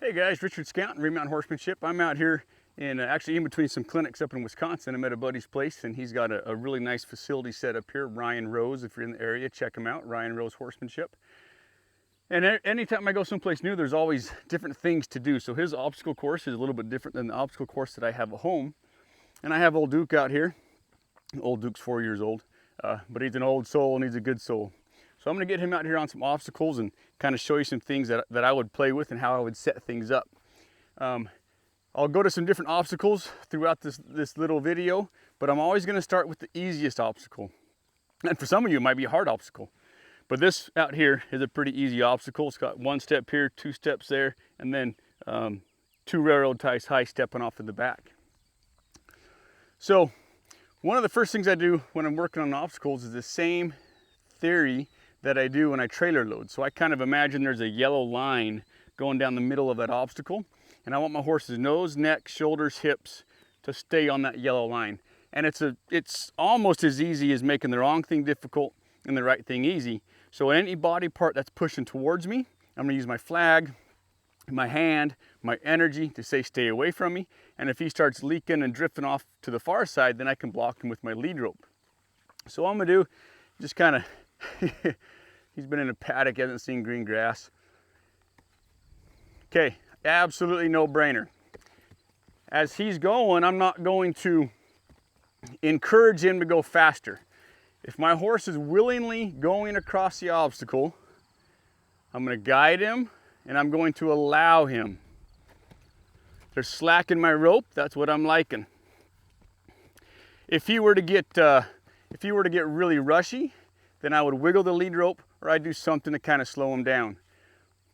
Hey guys, Richard Scout and Remountain Horsemanship. I'm out here actually in between some clinics up in Wisconsin. I'm at a buddy's place and he's got a really nice facility set up here. Ryan Rose, if you're in the area, check him out, Ryan Rose Horsemanship. And anytime I go someplace new, there's always different things to do. So his obstacle course is a little bit different than the obstacle course that I have at home. And I have old Duke out here. Old Duke's 4 years old, but he's an old soul and he's a good soul. So I'm gonna get him out here on some obstacles and kind of show you some things that I would play with and how I would set things up. I'll go to some different obstacles throughout this little video, but I'm always gonna start with the easiest obstacle. And for some of you, it might be a hard obstacle. But this out here is a pretty easy obstacle. It's got 1 step here, 2 steps there, and then 2 railroad ties high stepping off in the back. So one of the first things I do when I'm working on obstacles is the same theory that I do when I trailer load. So I kind of imagine there's a yellow line going down the middle of that obstacle, and I want my horse's nose, neck, shoulders, hips to stay on that yellow line. And it's almost as easy as making the wrong thing difficult and the right thing easy. So any body part that's pushing towards me, I'm gonna use my flag, my hand, my energy to say stay away from me. And if he starts leaking and drifting off to the far side, then I can block him with my lead rope. So what I'm gonna do, just kind of, he's been in a paddock, hasn't seen green grass. Okay, absolutely no brainer. As he's going, I'm not going to encourage him to go faster. If my horse is willingly going across the obstacle, I'm gonna guide him and I'm going to allow him. There's slack in my rope, that's what I'm liking. If he were to get really rushy, then I would wiggle the lead rope or I'd do something to kind of slow him down.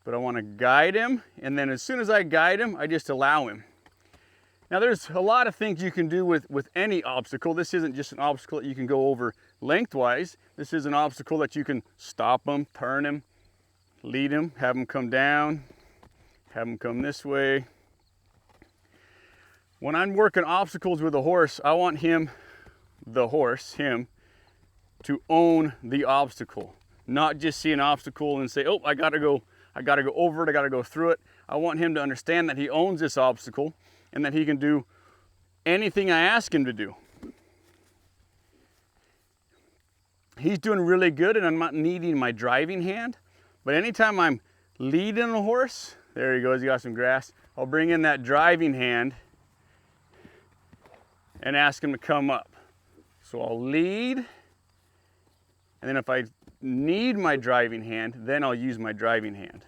But I want to guide him, and then as soon as I guide him, I just allow him. Now there's a lot of things you can do with any obstacle. This isn't just an obstacle that you can go over lengthwise. This is an obstacle that you can stop him, turn him, lead him, have him come down, have him come this way. When I'm working obstacles with a horse, I want him, to own the obstacle, not just see an obstacle and say, oh, I gotta go over it, I gotta go through it. I want him to understand that he owns this obstacle and that he can do anything I ask him to do. He's doing really good and I'm not needing my driving hand, but anytime I'm leading a horse, there he goes, he got some grass, I'll bring in that driving hand and ask him to come up. So I'll lead, and then if I need my driving hand, then I'll use my driving hand.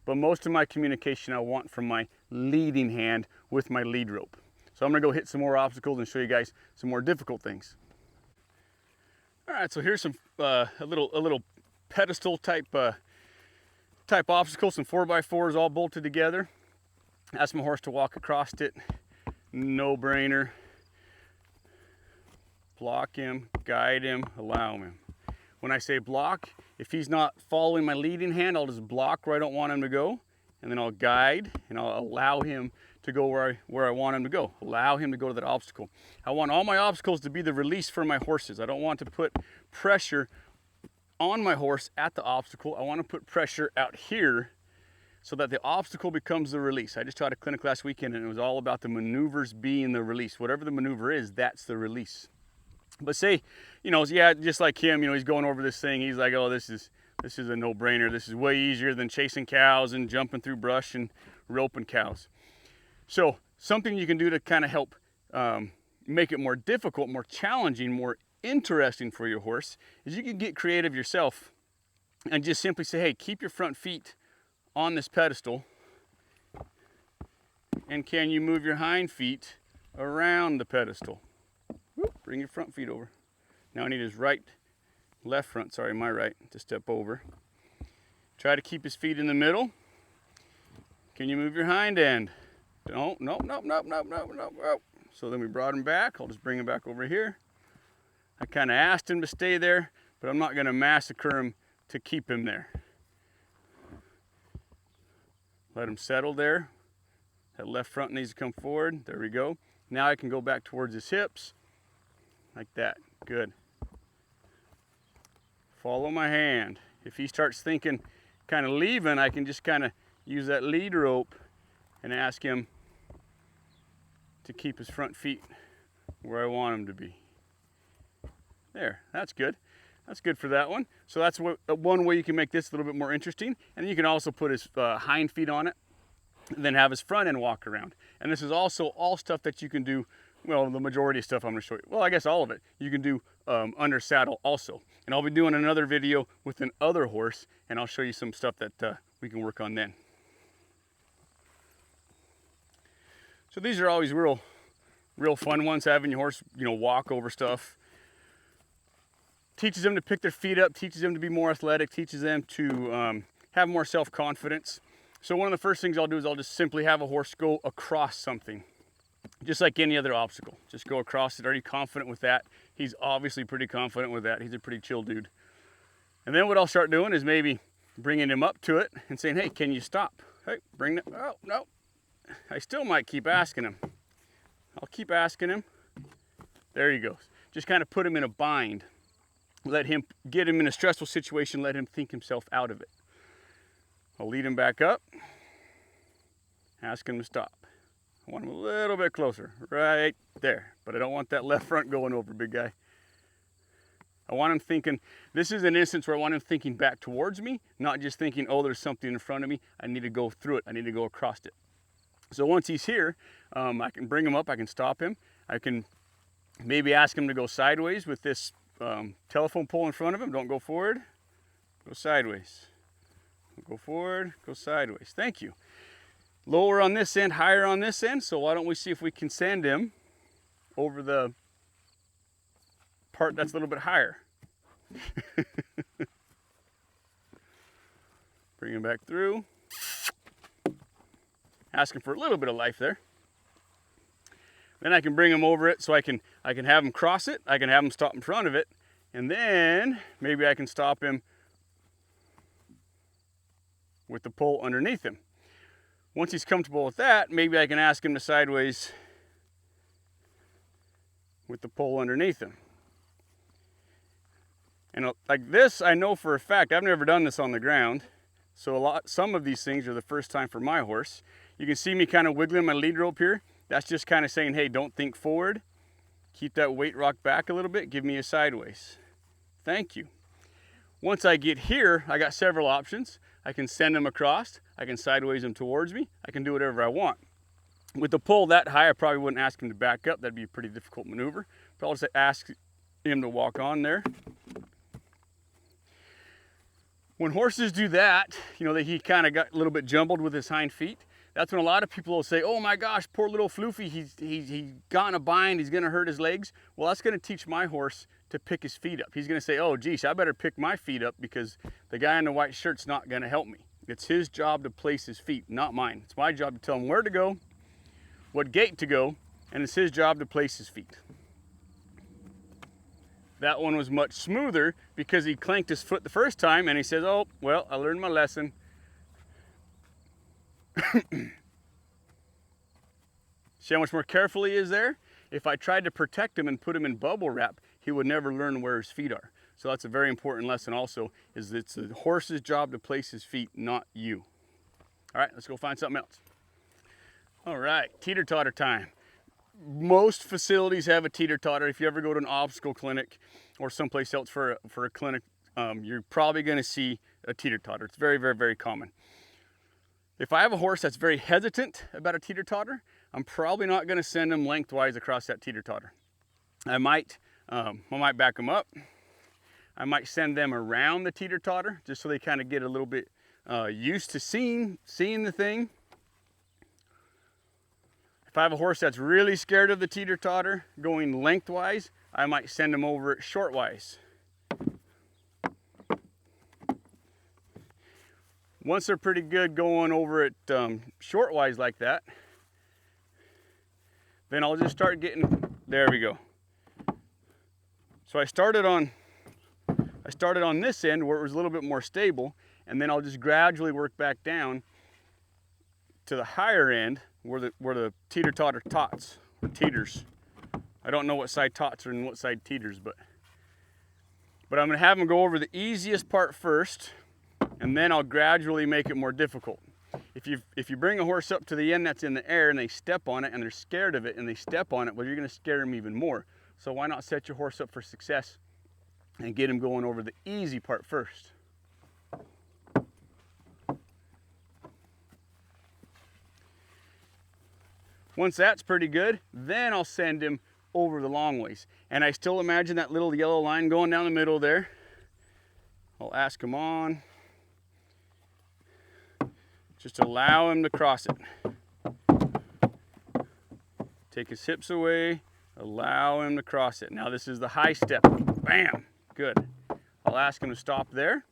But most of my communication I want from my leading hand with my lead rope. So I'm gonna go hit some more obstacles and show you guys some more difficult things. All right, so here's some a little pedestal type obstacle, some 4x4s all bolted together. Ask my horse to walk across it, no brainer. Block him, guide him, allow him. When I say block, if he's not following my leading hand, I'll just block where I don't want him to go, and then I'll guide and I'll allow him to go where I want him to go. Allow him to go to that obstacle. I want all my obstacles to be the release for my horses. I don't want to put pressure on my horse at the obstacle. I want to put pressure out here so that the obstacle becomes the release. I just taught a clinic last weekend and it was all about the maneuvers being the release. Whatever the maneuver is, that's the release. But say, yeah, just like him, he's going over this thing. He's like, oh, this is a no-brainer. This is way easier than chasing cows and jumping through brush and roping cows. So something you can do to kind of help make it more difficult, more challenging, more interesting for your horse is you can get creative yourself and just simply say, hey, keep your front feet on this pedestal, and can you move your hind feet around the pedestal? Bring your front feet over. Now I need his left front, my right, to step over. Try to keep his feet in the middle. Can you move your hind end? Nope. So then we brought him back. I'll just bring him back over here. I kind of asked him to stay there, but I'm not going to massacre him to keep him there. Let him settle there. That left front needs to come forward. There we go. Now I can go back towards his hips. Like that, good. Follow my hand. If he starts thinking, kind of leaving, I can just kind of use that lead rope and ask him to keep his front feet where I want him to be. There, that's good. That's good for that one. So that's one way you can make this a little bit more interesting. And you can also put his hind feet on it, and then have his front end walk around. And this is also all stuff that you can do, well, the majority of stuff I'm gonna show you. Well, I guess all of it. You can do under saddle also. And I'll be doing another video with another horse, and I'll show you some stuff that we can work on then. So these are always real fun ones, having your horse, walk over stuff. Teaches them to pick their feet up, teaches them to be more athletic, teaches them to have more self-confidence. So one of the first things I'll do is I'll just simply have a horse go across something, just like any other obstacle. Just go across it. Are you confident with that? He's obviously pretty confident with that. He's a pretty chill dude. And then what I'll start doing is maybe bringing him up to it and saying, hey, can you stop? Hey, bring that, oh, no. I still might keep asking him. I'll keep asking him. There he goes. Just kind of put him in a bind. Get him in a stressful situation, let him think himself out of it. I'll lead him back up, ask him to stop. I want him a little bit closer, right there. But I don't want that left front going over, big guy. I want him thinking, this is an instance where I want him thinking back towards me, not just thinking, oh, there's something in front of me. I need to go through it. I need to go across it. So once he's here, I can bring him up. I can stop him. I can maybe ask him to go sideways with this telephone pole in front of him. Don't go forward, go sideways. Go forward, go sideways. Thank you. Lower on this end, higher on this end. So why don't we see if we can send him over the part that's a little bit higher. Bring him back through. Asking for a little bit of life there. Then I can bring him over it so I can have him cross it. I can have him stop in front of it. And then maybe I can stop him with the pole underneath him. Once he's comfortable with that, maybe I can ask him to sideways with the pole underneath him. And like this, I know for a fact, I've never done this on the ground. So some of these things are the first time for my horse. You can see me kind of wiggling my lead rope here. That's just kind of saying, hey, don't think forward. Keep that weight rock back a little bit. Give me a sideways. Thank you. Once I get here, I got several options. I can send him across. I can sideways him towards me. I can do whatever I want. With the pole that high, I probably wouldn't ask him to back up. That'd be a pretty difficult maneuver. But I'll just ask him to walk on there. When horses do that, he kind of got a little bit jumbled with his hind feet. That's when a lot of people will say, oh my gosh, poor little Floofy, he got in a bind, he's gonna hurt his legs. Well, that's gonna teach my horse to pick his feet up. He's gonna say, oh geez, I better pick my feet up because the guy in the white shirt's not gonna help me. It's his job to place his feet, not mine. It's my job to tell him where to go, what gait to go, and it's his job to place his feet. That one was much smoother because he clanked his foot the first time and he says, oh, well, I learned my lesson. See how much more careful he is there? If I tried to protect him and put him in bubble wrap, he would never learn where his feet are. So that's a very important lesson also, is it's the horse's job to place his feet, not you. All right, let's go find something else. All right, teeter-totter time. Most facilities have a teeter-totter. If you ever go to an obstacle clinic or someplace else for a clinic, you're probably gonna see a teeter-totter. It's very, very, very common. If I have a horse that's very hesitant about a teeter-totter, I'm probably not gonna send him lengthwise across that teeter-totter. I might back them up. I might send them around the teeter-totter just so they kind of get a little bit used to seeing the thing. If I have a horse that's really scared of the teeter-totter going lengthwise, I might send him over it shortwise. Once they're pretty good going over it shortwise like that, then I'll just start getting, there we go. So I started on this end where it was a little bit more stable, and then I'll just gradually work back down to the higher end where the teeter-totter tots or teeters. I don't know what side tots are and what side teeters, but I'm gonna have them go over the easiest part first, and then I'll gradually make it more difficult. If you bring a horse up to the end that's in the air and they step on it and they're scared of it and they step on it, well, you're going to scare them even more. So why not set your horse up for success and get him going over the easy part first? Once that's pretty good, then I'll send him over the long ways. And I still imagine that little yellow line going down the middle there. I'll ask him on. Just allow him to cross it. Take his hips away, allow him to cross it. Now this is the high step. Bam, good. I'll ask him to stop there.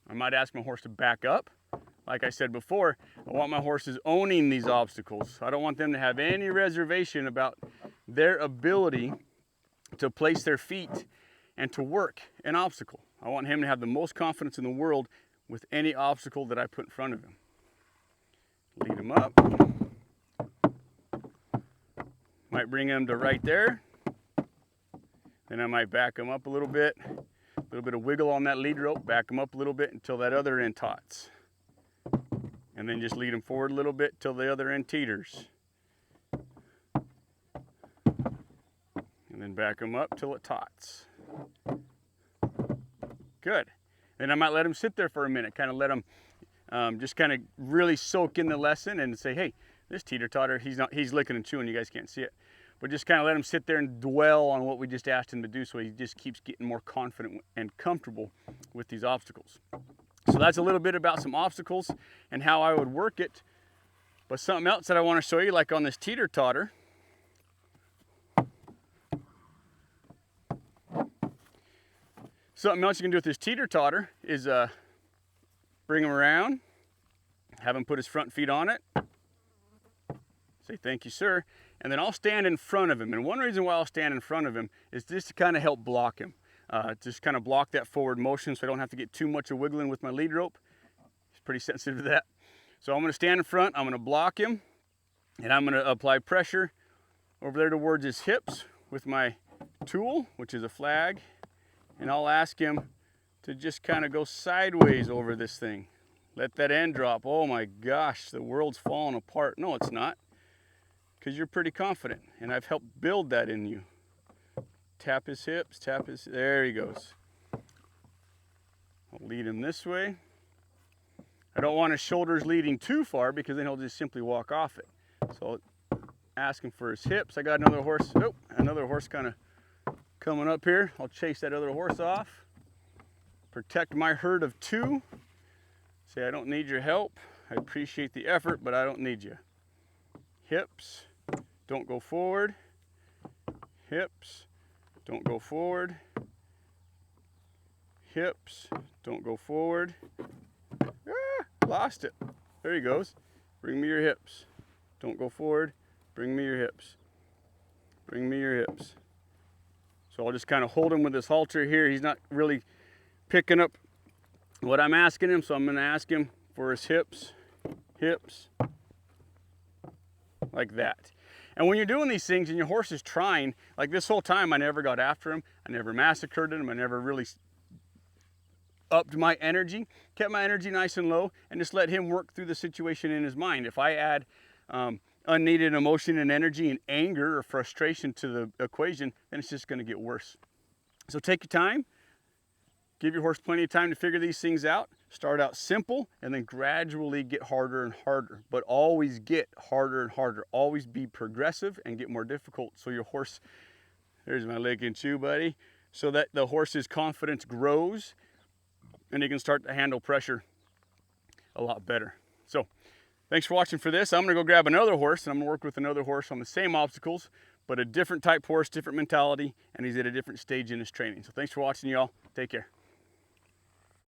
I might ask my horse to back up. Like I said before, I want my horses owning these obstacles. I don't want them to have any reservation about their ability to place their feet and to work an obstacle. I want him to have the most confidence in the world with any obstacle that I put in front of him. Lead him up. Might bring him to right there. Then I might back him up a little bit of wiggle on that lead rope, back him up a little bit until that other end tots. And then just lead him forward a little bit till the other end teeters. And then back him up till it tots. Good. Then I might let him sit there for a minute, kind of let him just kind of really soak in the lesson and say, hey, this teeter-totter, he's licking and chewing, you guys can't see it. But just kind of let him sit there and dwell on what we just asked him to do so he just keeps getting more confident and comfortable with these obstacles. So that's a little bit about some obstacles and how I would work it. But something else that I want to show you, like on this teeter-totter. Something else you can do with this teeter-totter is bring him around, have him put his front feet on it, say thank you sir, and then I'll stand in front of him. And one reason why I'll stand in front of him is just to kind of help block him. Just kind of block that forward motion so I don't have to get too much of wiggling with my lead rope. He's pretty sensitive to that. So I'm going to stand in front, I'm going to block him, and I'm going to apply pressure over there towards his hips with my tool, which is a flag, and I'll ask him to just kind of go sideways over this thing. Let that end drop. Oh my gosh, the world's falling apart. No, it's not, because you're pretty confident, and I've helped build that in you. Tap his hips, there he goes. I'll lead him this way. I don't want his shoulders leading too far because then he'll just simply walk off it. So I'll ask him for his hips. I got another horse, another horse kind of coming up here. I'll chase that other horse off. Protect my herd of two. Say, I don't need your help. I appreciate the effort, but I don't need you. Hips, don't go forward. Hips, don't go forward. Hips, don't go forward. Lost it. There he goes. Bring me your hips. Don't go forward. Bring me your hips. Bring me your hips. So I'll just kind of hold him with this halter here. He's not really picking up what I'm asking him, so I'm going to ask him for his hips, like that. And when you're doing these things and your horse is trying, like this whole time I never got after him, I never massacred him, I never really upped my energy, kept my energy nice and low, and just let him work through the situation in his mind. If I add unneeded emotion and energy and anger or frustration to the equation, then it's just going to get worse. So take your time, give your horse plenty of time to figure these things out. Start out simple and then gradually get harder and harder, but always get harder and harder. Always be progressive and get more difficult so your horse, there's my lick and chew buddy, so that the horse's confidence grows and he can start to handle pressure a lot better. So thanks for watching for this. I'm going to go grab another horse and I'm going to work with another horse on the same obstacles, but a different type horse, different mentality, and he's at a different stage in his training. So thanks for watching, y'all. Take care.